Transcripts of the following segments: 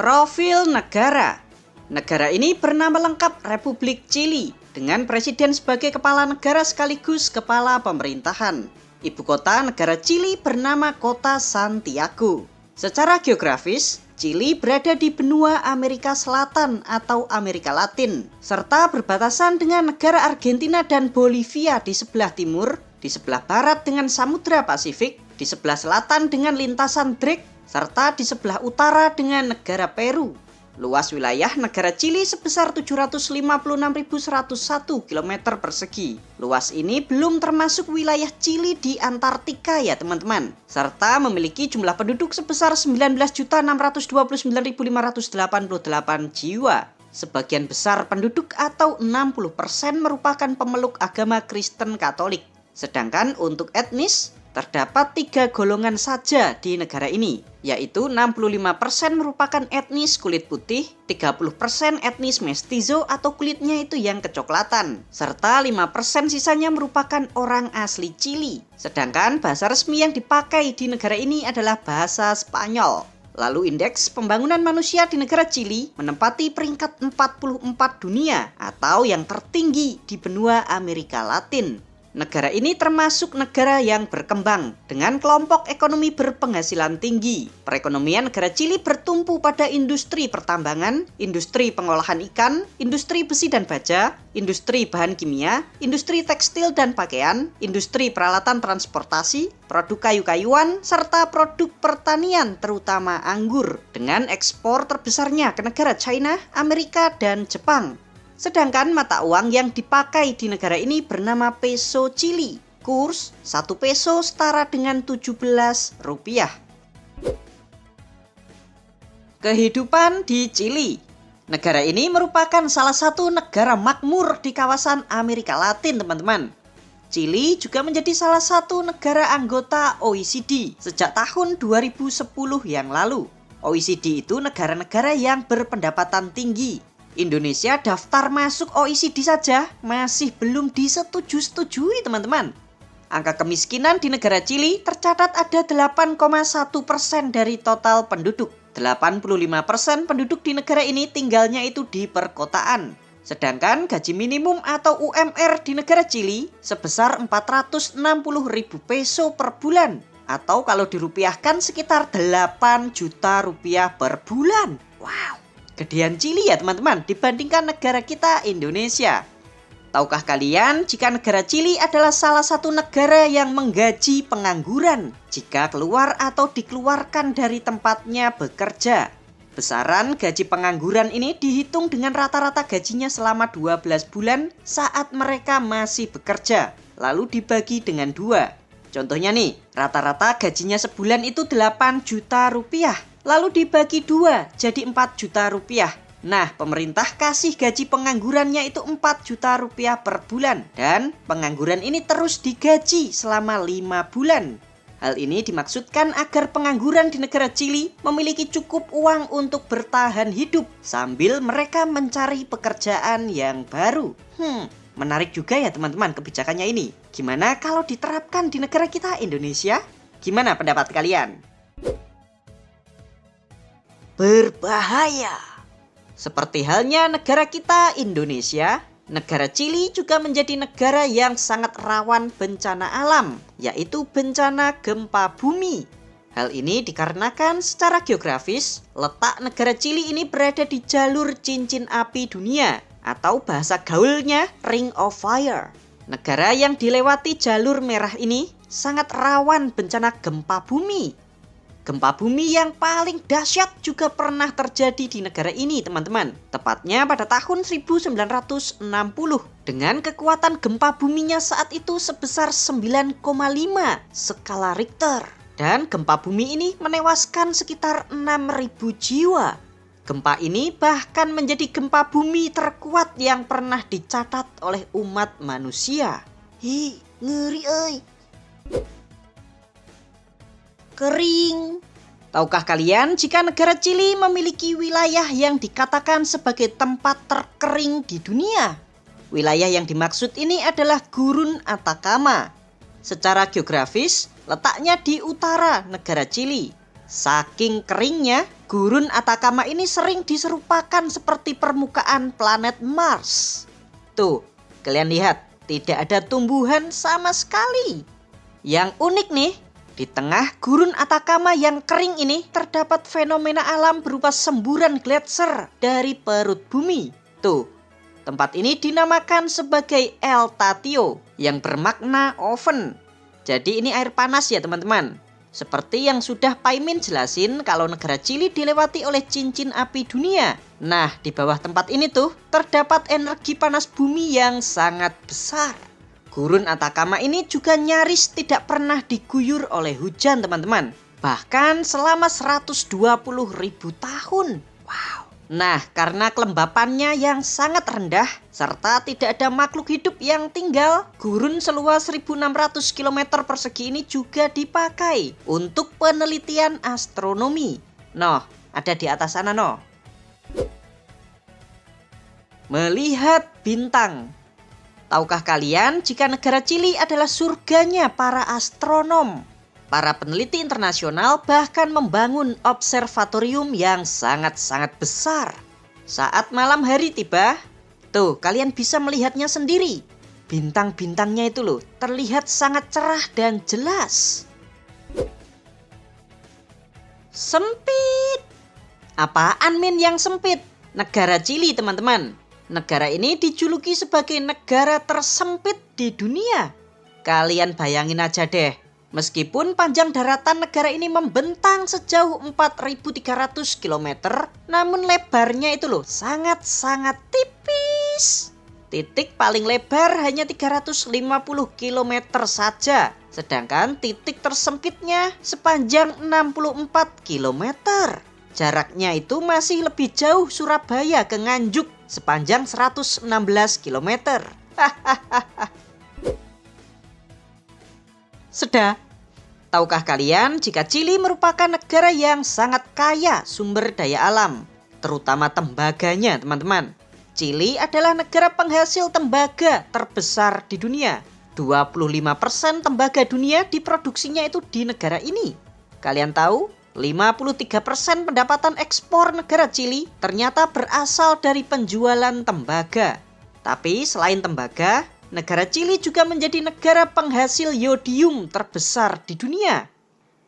Profil negara. Negara ini bernama lengkap Republik Chili dengan presiden sebagai kepala negara sekaligus kepala pemerintahan. Ibu kota negara Chili bernama Kota Santiago. Secara geografis, Chili berada di benua Amerika Selatan atau Amerika Latin, serta berbatasan dengan negara Argentina dan Bolivia di sebelah timur, di sebelah barat dengan Samudra Pasifik, di sebelah selatan dengan lintasan Drake, serta di sebelah utara dengan negara Peru. Luas wilayah negara Chili sebesar 756.101 km persegi. Luas ini belum termasuk wilayah Chili di Antartika ya teman-teman. Serta memiliki jumlah penduduk sebesar 19.629.588 jiwa. Sebagian besar penduduk atau 60% merupakan pemeluk agama Kristen Katolik. Sedangkan untuk etnis, terdapat 3 golongan saja di negara ini, yaitu 65% merupakan etnis kulit putih, 30% etnis mestizo atau kulitnya itu yang kecoklatan, serta 5% sisanya merupakan orang asli Chili. Sedangkan bahasa resmi yang dipakai di negara ini adalah bahasa Spanyol. Lalu indeks pembangunan manusia di negara Chili menempati peringkat 44 dunia atau yang tertinggi di benua Amerika Latin. Negara ini termasuk negara yang berkembang dengan kelompok ekonomi berpenghasilan tinggi. Perekonomian negara Chili bertumpu pada industri pertambangan, industri pengolahan ikan, industri besi dan baja, industri bahan kimia, industri tekstil dan pakaian, industri peralatan transportasi, produk kayu-kayuan, serta produk pertanian terutama anggur, dengan ekspor terbesarnya ke negara China, Amerika, dan Jepang. Sedangkan mata uang yang dipakai di negara ini bernama peso Chili. Kurs 1 peso setara dengan 17 rupiah. Kehidupan di Chili. Negara ini merupakan salah satu negara makmur di kawasan Amerika Latin, teman-teman. Chili juga menjadi salah satu negara anggota OECD sejak tahun 2010 yang lalu. OECD itu negara-negara yang berpendapatan tinggi. Indonesia daftar masuk OECD saja masih belum disetujui teman-teman. Angka kemiskinan di negara Chili tercatat ada 8,1% dari total penduduk. 85% penduduk di negara ini tinggalnya itu di perkotaan. Sedangkan gaji minimum atau UMR di negara Chili sebesar 460.000 peso per bulan. Atau kalau dirupiahkan sekitar 8 juta rupiah per bulan. Wow! Gedean Chili ya teman-teman dibandingkan negara kita Indonesia. Tahukah kalian jika negara Chili adalah salah satu negara yang menggaji pengangguran jika keluar atau dikeluarkan dari tempatnya bekerja? Besaran gaji pengangguran ini dihitung dengan rata-rata gajinya selama 12 bulan saat mereka masih bekerja, lalu dibagi dengan 2. Contohnya nih, rata-rata gajinya sebulan itu 8 juta rupiah. Lalu dibagi 2 jadi 4 juta rupiah. Nah, pemerintah kasih gaji penganggurannya itu 4 juta rupiah per bulan. Dan pengangguran ini terus digaji selama 5 bulan. Hal ini dimaksudkan agar pengangguran di negara Chili memiliki cukup uang untuk bertahan hidup sambil mereka mencari pekerjaan yang baru. Menarik juga ya teman-teman kebijakannya ini. Gimana kalau diterapkan di negara kita Indonesia? Gimana pendapat kalian? Berbahaya. Seperti halnya negara kita Indonesia, negara Chili juga menjadi negara yang sangat rawan bencana alam, yaitu bencana gempa bumi. Hal ini dikarenakan secara geografis, letak negara Chili ini berada di jalur cincin api dunia, atau bahasa gaulnya Ring of Fire. Negara yang dilewati jalur merah ini sangat rawan bencana gempa bumi. Gempa bumi yang paling dahsyat juga pernah terjadi di negara ini teman-teman. Tepatnya pada tahun 1960 dengan kekuatan gempa buminya saat itu sebesar 9,5 skala Richter. Dan gempa bumi ini menewaskan sekitar 6.000 jiwa. Gempa ini bahkan menjadi gempa bumi terkuat yang pernah dicatat oleh umat manusia. Hi, ngeri oi. Kering. Tahukah kalian jika negara Chili memiliki wilayah yang dikatakan sebagai tempat terkering di dunia? Wilayah yang dimaksud ini adalah Gurun Atacama. Secara geografis, letaknya di utara negara Chili. Saking keringnya, gurun Atacama ini sering diserupakan seperti permukaan planet Mars. Tuh, kalian lihat, tidak ada tumbuhan sama sekali. Yang unik nih, di tengah gurun Atacama yang kering ini terdapat fenomena alam berupa semburan gletser dari perut bumi. Tuh, tempat ini dinamakan sebagai El Tatio yang bermakna oven. Jadi ini air panas ya teman-teman. Seperti yang sudah Paimin jelasin kalau negara Chili dilewati oleh cincin api dunia. Nah, di bawah tempat ini tuh terdapat energi panas bumi yang sangat besar. Gurun Atacama ini juga nyaris tidak pernah diguyur oleh hujan teman-teman. Bahkan selama 120.000 tahun. Wow. Nah, karena kelembapannya yang sangat rendah serta tidak ada makhluk hidup yang tinggal, gurun seluas 1.600 km persegi ini juga dipakai untuk penelitian astronomi. Noh, ada di atas sana noh. Melihat bintang. Tahukah kalian jika negara Chili adalah surganya para astronom? Para peneliti internasional bahkan membangun observatorium yang sangat-sangat besar. Saat malam hari tiba, tuh kalian bisa melihatnya sendiri. Bintang-bintangnya itu loh terlihat sangat cerah dan jelas. Sempit. Apaan Min yang sempit? Negara Chili teman-teman. Negara ini dijuluki sebagai negara tersempit di dunia. Kalian bayangin aja deh. Meskipun panjang daratan negara ini membentang sejauh 4.300 km, namun lebarnya itu loh sangat-sangat tipis. Titik paling lebar hanya 350 km saja, sedangkan titik tersempitnya sepanjang 64 km. Jaraknya itu masih lebih jauh Surabaya ke Nganjuk sepanjang 116 km. Sudah, tahukah kalian jika Chili merupakan negara yang sangat kaya sumber daya alam, terutama tembaganya teman-teman. Chili adalah negara penghasil tembaga terbesar di dunia. 25% tembaga dunia diproduksinya itu di negara ini. Kalian tahu, 53% pendapatan ekspor negara Chili ternyata berasal dari penjualan tembaga. Tapi selain tembaga, negara Chili juga menjadi negara penghasil yodium terbesar di dunia.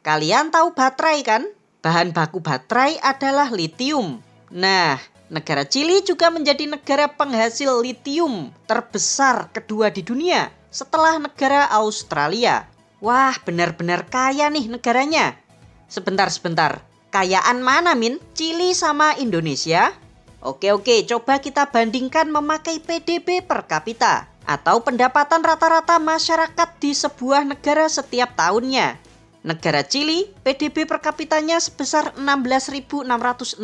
Kalian tahu baterai kan? Bahan baku baterai adalah litium. Nah, negara Chili juga menjadi negara penghasil litium terbesar kedua di dunia setelah negara Australia. Wah, benar-benar kaya nih negaranya. Sebentar. Kayaan mana Min? Chili sama Indonesia? Oke, coba kita bandingkan memakai PDB per kapita atau pendapatan rata-rata masyarakat di sebuah negara setiap tahunnya. Negara Chili, PDB per kapitanya sebesar 16.616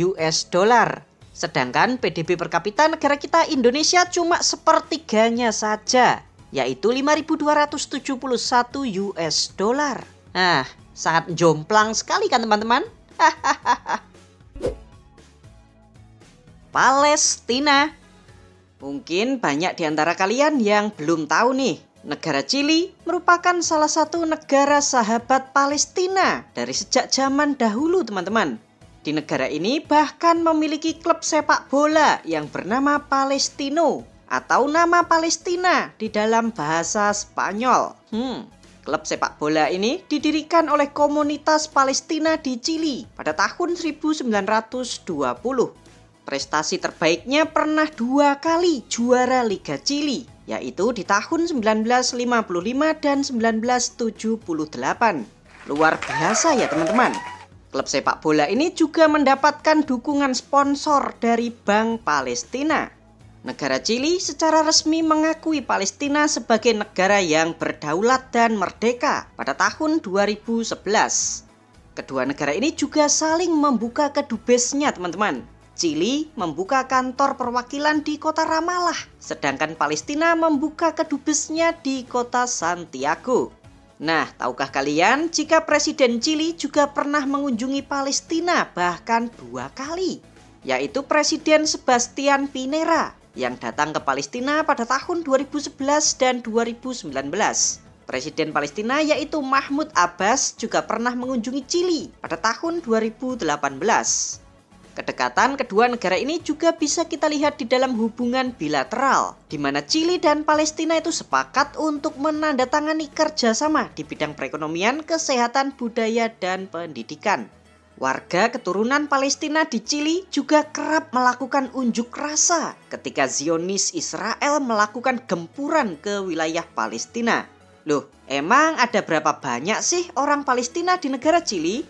US dollar. Sedangkan PDB per kapita negara kita Indonesia cuma sepertiganya saja, yaitu 5.271 US dollar. Nah, sangat jomplang sekali kan teman-teman? Palestina. Mungkin banyak di antara kalian yang belum tahu nih, negara Chili merupakan salah satu negara sahabat Palestina dari sejak zaman dahulu teman-teman. Di negara ini bahkan memiliki klub sepak bola yang bernama Palestino atau nama Palestina di dalam bahasa Spanyol. Klub sepak bola ini didirikan oleh komunitas Palestina di Chili pada tahun 1920. Prestasi terbaiknya pernah 2 kali juara Liga Chili, yaitu di tahun 1955 dan 1978. Luar biasa ya teman-teman. Klub sepak bola ini juga mendapatkan dukungan sponsor dari Bank Palestina. Negara Chili secara resmi mengakui Palestina sebagai negara yang berdaulat dan merdeka pada tahun 2011. Kedua negara ini juga saling membuka kedubesnya teman-teman. Chili membuka kantor perwakilan di kota Ramallah, sedangkan Palestina membuka kedubesnya di kota Santiago. Nah, tahukah kalian jika Presiden Chili juga pernah mengunjungi Palestina bahkan 2 kali, yaitu Presiden Sebastian Pinera yang datang ke Palestina pada tahun 2011 dan 2019. Presiden Palestina yaitu Mahmud Abbas juga pernah mengunjungi Chili pada tahun 2018. Kedekatan kedua negara ini juga bisa kita lihat di dalam hubungan bilateral, di mana Chili dan Palestina itu sepakat untuk menandatangani kerjasama di bidang perekonomian, kesehatan, budaya, dan pendidikan. Warga keturunan Palestina di Chili juga kerap melakukan unjuk rasa ketika Zionis Israel melakukan gempuran ke wilayah Palestina. Loh, emang ada berapa banyak sih orang Palestina di negara Chili?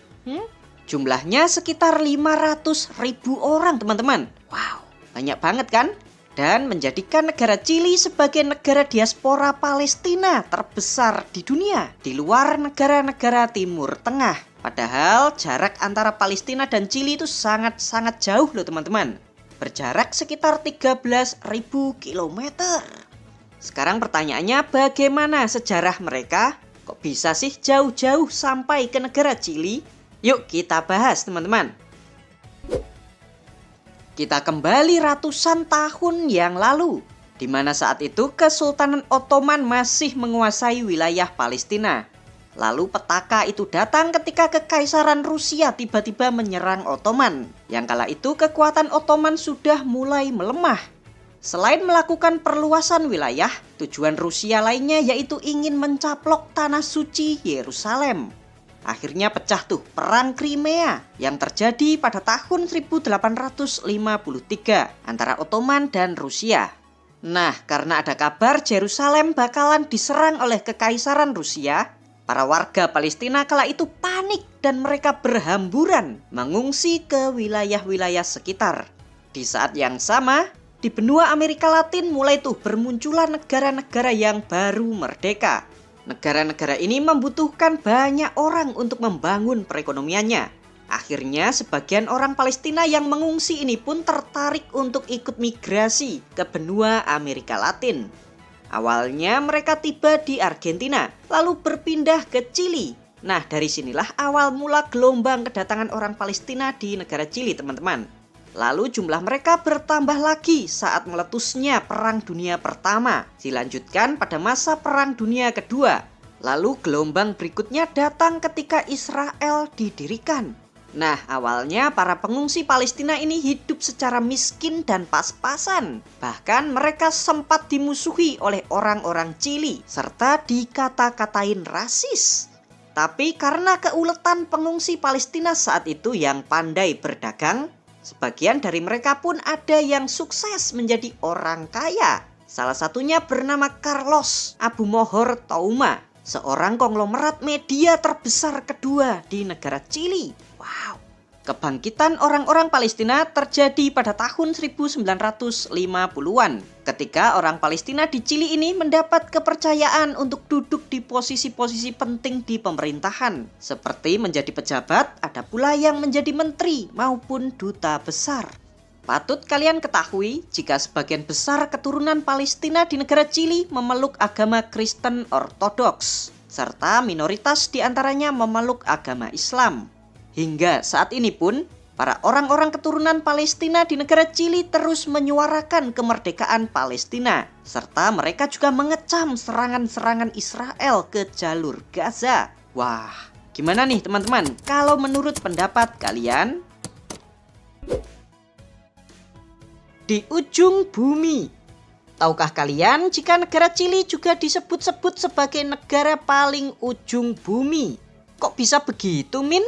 Jumlahnya sekitar 500.000 orang, teman-teman. Wow, banyak banget kan? Dan menjadikan negara Chili sebagai negara diaspora Palestina terbesar di dunia, di luar negara-negara Timur Tengah. Padahal jarak antara Palestina dan Chili itu sangat-sangat jauh loh, teman-teman. Berjarak sekitar 13.000 kilometer. Sekarang pertanyaannya, bagaimana sejarah mereka? Kok bisa sih jauh-jauh sampai ke negara Chili? Yuk kita bahas, teman-teman. Kita kembali ratusan tahun yang lalu, di mana saat itu Kesultanan Ottoman masih menguasai wilayah Palestina. Lalu petaka itu datang ketika Kekaisaran Rusia tiba-tiba menyerang Ottoman. Yang kala itu kekuatan Ottoman sudah mulai melemah. Selain melakukan perluasan wilayah, tujuan Rusia lainnya yaitu ingin mencaplok tanah suci Yerusalem. Akhirnya pecah tuh Perang Crimea yang terjadi pada tahun 1853 antara Ottoman dan Rusia. Nah, karena ada kabar Yerusalem bakalan diserang oleh Kekaisaran Rusia, para warga Palestina kala itu panik dan mereka berhamburan mengungsi ke wilayah-wilayah sekitar. Di saat yang sama, di benua Amerika Latin mulai tuh bermunculan negara-negara yang baru merdeka. Negara-negara ini membutuhkan banyak orang untuk membangun perekonomiannya. Akhirnya sebagian orang Palestina yang mengungsi ini pun tertarik untuk ikut migrasi ke benua Amerika Latin. Awalnya mereka tiba di Argentina, lalu berpindah ke Chili. Nah, dari sinilah awal mula gelombang kedatangan orang Palestina di negara Chili, teman-teman. Lalu jumlah mereka bertambah lagi saat meletusnya Perang Dunia Pertama. Dilanjutkan pada masa Perang Dunia Kedua. Lalu gelombang berikutnya datang ketika Israel didirikan. Nah, awalnya para pengungsi Palestina ini hidup secara miskin dan pas-pasan. Bahkan mereka sempat dimusuhi oleh orang-orang Chili serta dikata-katain rasis. Tapi karena keuletan pengungsi Palestina saat itu yang pandai berdagang, sebagian dari mereka pun ada yang sukses menjadi orang kaya. Salah satunya bernama Carlos Abu Mohor Touma, seorang konglomerat media terbesar kedua di negara Chili. Wow. Kebangkitan orang-orang Palestina terjadi pada tahun 1950-an ketika orang Palestina di Chili ini mendapat kepercayaan untuk duduk di posisi-posisi penting di pemerintahan, seperti menjadi pejabat, ada pula yang menjadi menteri maupun duta besar. Patut kalian ketahui jika sebagian besar keturunan Palestina di negara Chili memeluk agama Kristen Ortodoks, serta minoritas diantaranya memeluk agama Islam. Hingga saat ini pun, para orang-orang keturunan Palestina di negara Chili terus menyuarakan kemerdekaan Palestina. Serta mereka juga mengecam serangan-serangan Israel ke jalur Gaza. Wah, gimana nih teman-teman? Kalau menurut pendapat kalian? Di ujung bumi. Tahukah kalian jika negara Chili juga disebut-sebut sebagai negara paling ujung bumi? Kok bisa begitu, Min?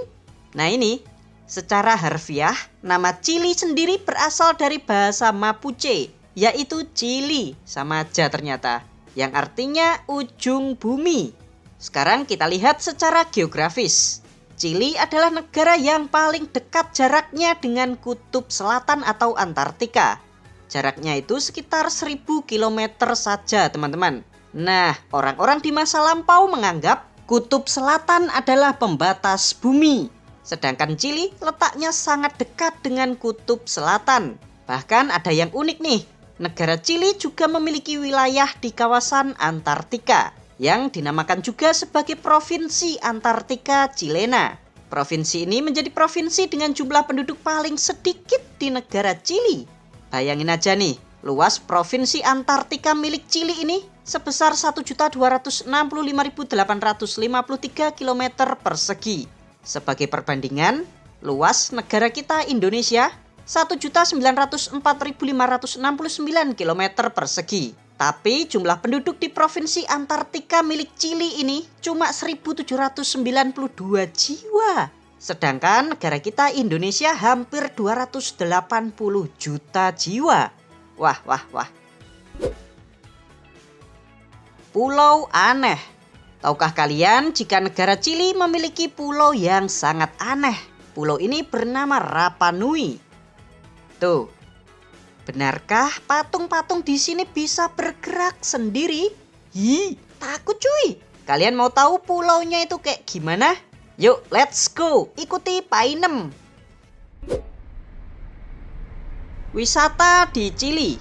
Nah ini, secara harfiah, nama Chili sendiri berasal dari bahasa Mapuche, yaitu Chili, sama aja ternyata, yang artinya ujung bumi. Sekarang kita lihat secara geografis. Chili adalah negara yang paling dekat jaraknya dengan kutub selatan atau Antartika. Jaraknya itu sekitar 1000 km saja, teman-teman. Nah, orang-orang di masa lampau menganggap kutub selatan adalah pembatas bumi. Sedangkan Chili letaknya sangat dekat dengan kutub selatan. Bahkan ada yang unik nih. Negara Chili juga memiliki wilayah di kawasan Antartika yang dinamakan juga sebagai Provinsi Antartika Chilena. Provinsi ini menjadi provinsi dengan jumlah penduduk paling sedikit di negara Chili. Bayangin aja nih, Luas Provinsi Antartika milik Chili ini sebesar 1.265.853 km persegi. Sebagai perbandingan, luas negara kita Indonesia 1.904.569 km persegi. Tapi jumlah penduduk di Provinsi Antartika milik Chili ini cuma 1.792 jiwa. Sedangkan negara kita Indonesia hampir 280 juta jiwa. Wah. Pulau aneh. Tahukah kalian jika negara Chili memiliki pulau yang sangat aneh? Pulau ini bernama Rapa Nui. Tuh, benarkah patung-patung di sini bisa bergerak sendiri? Takut cuy. Kalian mau tahu pulaunya itu kayak gimana? Yuk, let's go. Ikuti Painem. Wisata di Chili.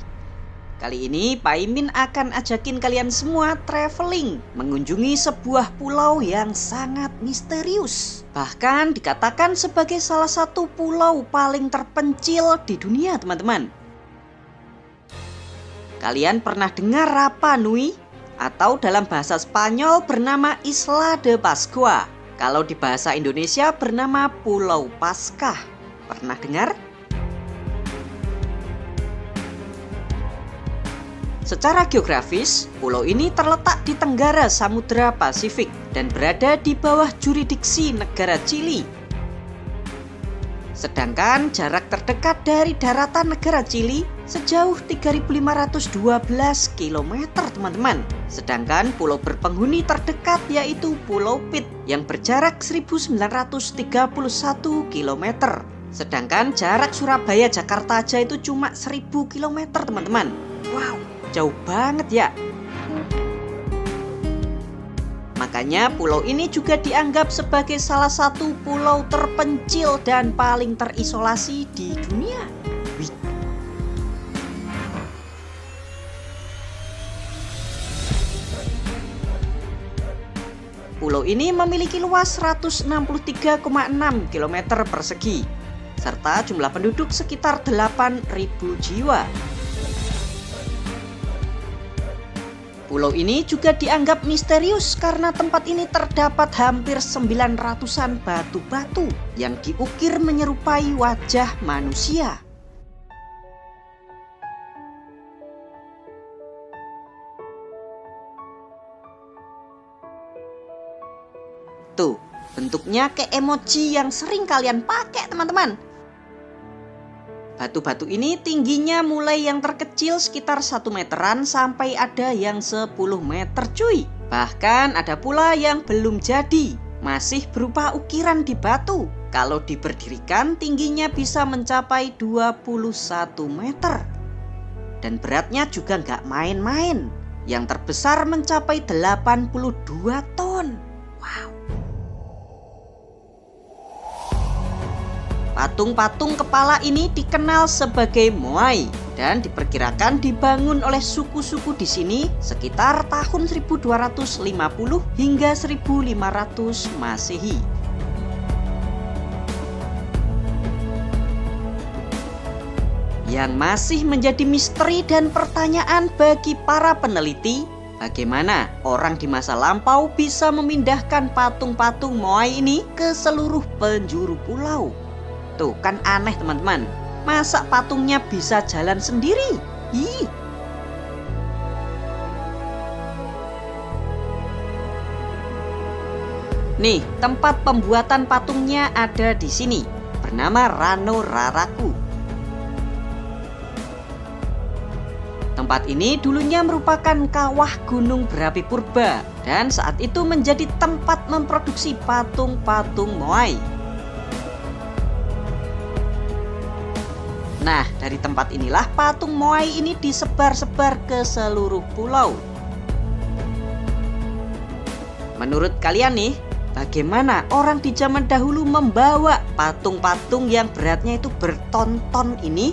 Kali ini Paimin akan ajakin kalian semua traveling, mengunjungi sebuah pulau yang sangat misterius. Bahkan dikatakan sebagai salah satu pulau paling terpencil di dunia, teman-teman. Kalian pernah dengar Rapa Nui? Atau dalam bahasa Spanyol bernama Isla de Pascua. Kalau di bahasa Indonesia bernama Pulau Paskah. Pernah dengar? Secara geografis, pulau ini terletak di tenggara Samudra Pasifik dan berada di bawah jurisdiksi negara Chili. Sedangkan jarak terdekat dari daratan negara Chili sejauh 3.512 km, teman-teman. Sedangkan pulau berpenghuni terdekat yaitu Pulau Pit yang berjarak 1.931 km. Sedangkan jarak Surabaya Jakarta aja itu cuma 1.000 km, teman-teman. Wow, jauh banget ya. Makanya pulau ini juga dianggap sebagai salah satu pulau terpencil dan paling terisolasi di dunia. Pulau ini memiliki luas 163,6 km persegi, serta jumlah penduduk sekitar 8.000 jiwa. Pulau ini juga dianggap misterius karena tempat ini terdapat hampir 900-an batu-batu yang diukir menyerupai wajah manusia. Tuh, bentuknya kayak emoji yang sering kalian pakai, teman-teman. Batu-batu ini tingginya mulai yang terkecil sekitar 1 meteran sampai ada yang 10 meter cuy. Bahkan ada pula yang belum jadi, masih berupa ukiran di batu. Kalau diberdirikan tingginya bisa mencapai 21 meter. Dan beratnya juga nggak main-main. Yang terbesar mencapai 82 ton. Wow. Patung-patung kepala ini dikenal sebagai Moai dan diperkirakan dibangun oleh suku-suku di sini sekitar tahun 1250 hingga 1500 Masehi. Yang masih menjadi misteri dan pertanyaan bagi para peneliti, bagaimana orang di masa lampau bisa memindahkan patung-patung Moai ini ke seluruh penjuru pulau? Tuh kan aneh, teman-teman. Masa patungnya bisa jalan sendiri? Nih, tempat pembuatan patungnya ada di sini, bernama Rano Raraku. Tempat ini dulunya merupakan kawah gunung berapi purba dan saat itu menjadi tempat memproduksi patung-patung Moai. Nah, dari tempat inilah patung Moai ini disebar-sebar ke seluruh pulau. Menurut kalian nih, bagaimana orang di zaman dahulu membawa patung-patung yang beratnya itu berton-ton ini?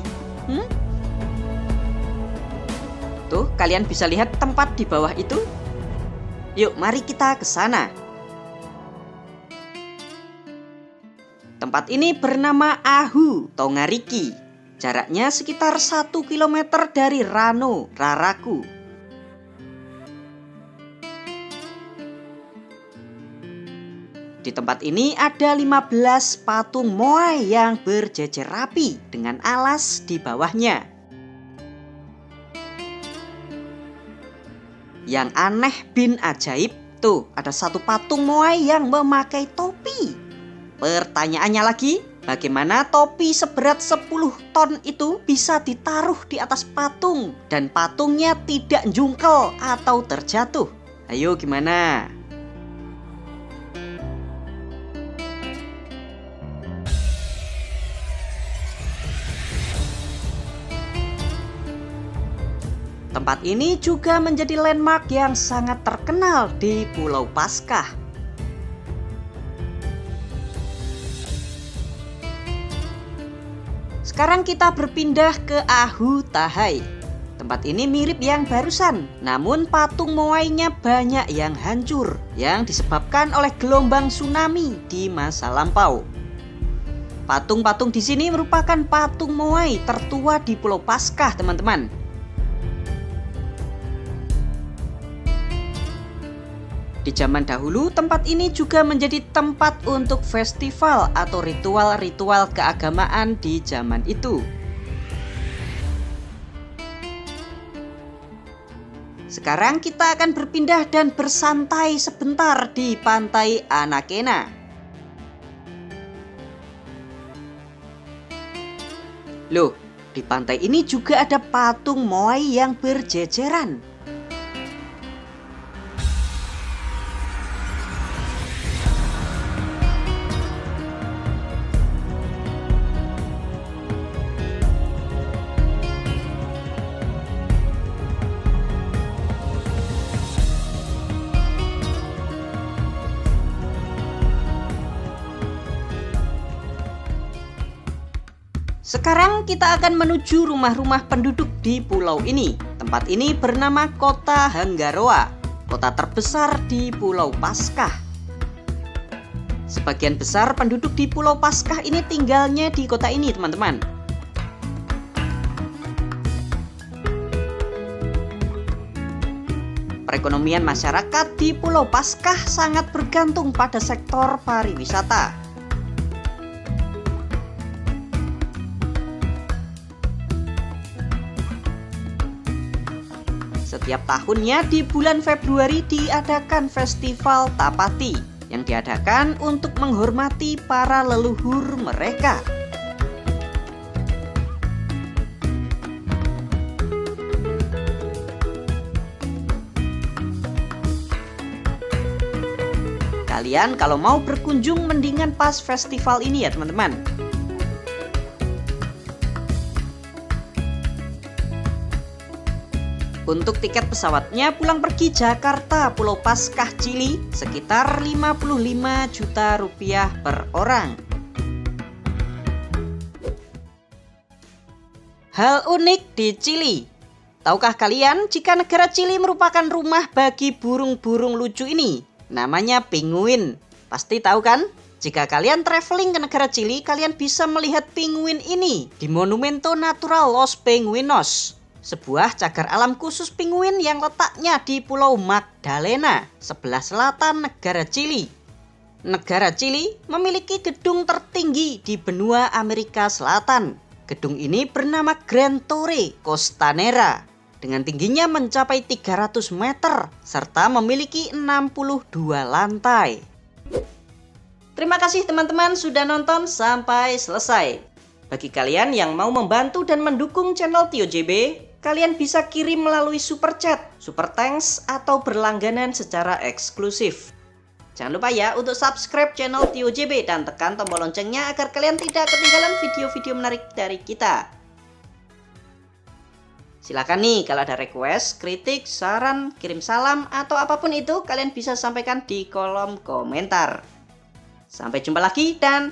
Tuh, kalian bisa lihat tempat di bawah itu. Yuk, mari kita ke sana. Tempat ini bernama Ahu Tongariki. Jaraknya sekitar 1 km dari Rano, Raraku. Di tempat ini ada 15 patung moai yang berjejer rapi dengan alas di bawahnya. Yang aneh bin ajaib, tuh ada satu patung moai yang memakai topi. Pertanyaannya lagi, bagaimana topi seberat 10 ton itu bisa ditaruh di atas patung dan patungnya tidak jungkel atau terjatuh? Ayo gimana? Tempat ini juga menjadi landmark yang sangat terkenal di Pulau Paskah. Sekarang kita berpindah ke Ahu Tahai. Tempat ini mirip yang barusan, namun patung moainya banyak yang hancur, yang disebabkan oleh gelombang tsunami di masa lampau. Patung-patung di sini merupakan patung moai tertua di Pulau Paskah, teman-teman. Di zaman dahulu, tempat ini juga menjadi tempat untuk festival atau ritual-ritual keagamaan di zaman itu. Sekarang kita akan berpindah dan bersantai sebentar di Pantai Anakena. Loh, di pantai ini juga ada patung moai yang berjejeran. Sekarang kita akan menuju rumah-rumah penduduk di pulau ini. Tempat ini bernama Kota Hanggaroa, kota terbesar di Pulau Paskah. Sebagian besar penduduk di Pulau Paskah ini tinggalnya di kota ini, teman-teman. Perekonomian masyarakat di Pulau Paskah sangat bergantung pada sektor pariwisata. Setiap tahunnya di bulan Februari diadakan Festival Tapati yang diadakan untuk menghormati para leluhur mereka. Kalian kalau mau berkunjung mendingan pas festival ini ya teman-teman. Untuk tiket pesawatnya pulang pergi Jakarta Pulau Paskah Chili sekitar 55 juta rupiah per orang. Hal unik di Chili. Tahukah kalian jika negara Chili merupakan rumah bagi burung-burung lucu ini? Namanya penguin. Pasti tahu kan? Jika kalian traveling ke negara Chili, kalian bisa melihat penguin ini di Monumento Natural Los Pingüinos, sebuah cagar alam khusus penguin yang letaknya di Pulau Magdalena, sebelah selatan negara Chili. Negara Chili memiliki gedung tertinggi di benua Amerika Selatan. Gedung ini bernama Gran Torre Costanera dengan tingginya mencapai 300 meter serta memiliki 62 lantai. Terima kasih teman-teman sudah nonton sampai selesai. Bagi kalian yang mau membantu dan mendukung channel Tio JB, kalian bisa kirim melalui super chat, super thanks, atau berlangganan secara eksklusif. Jangan lupa ya untuk subscribe channel Tio JB dan tekan tombol loncengnya agar kalian tidak ketinggalan video-video menarik dari kita. Silakan nih kalau ada request, kritik, saran, kirim salam, atau apapun itu kalian bisa sampaikan di kolom komentar. Sampai jumpa lagi dan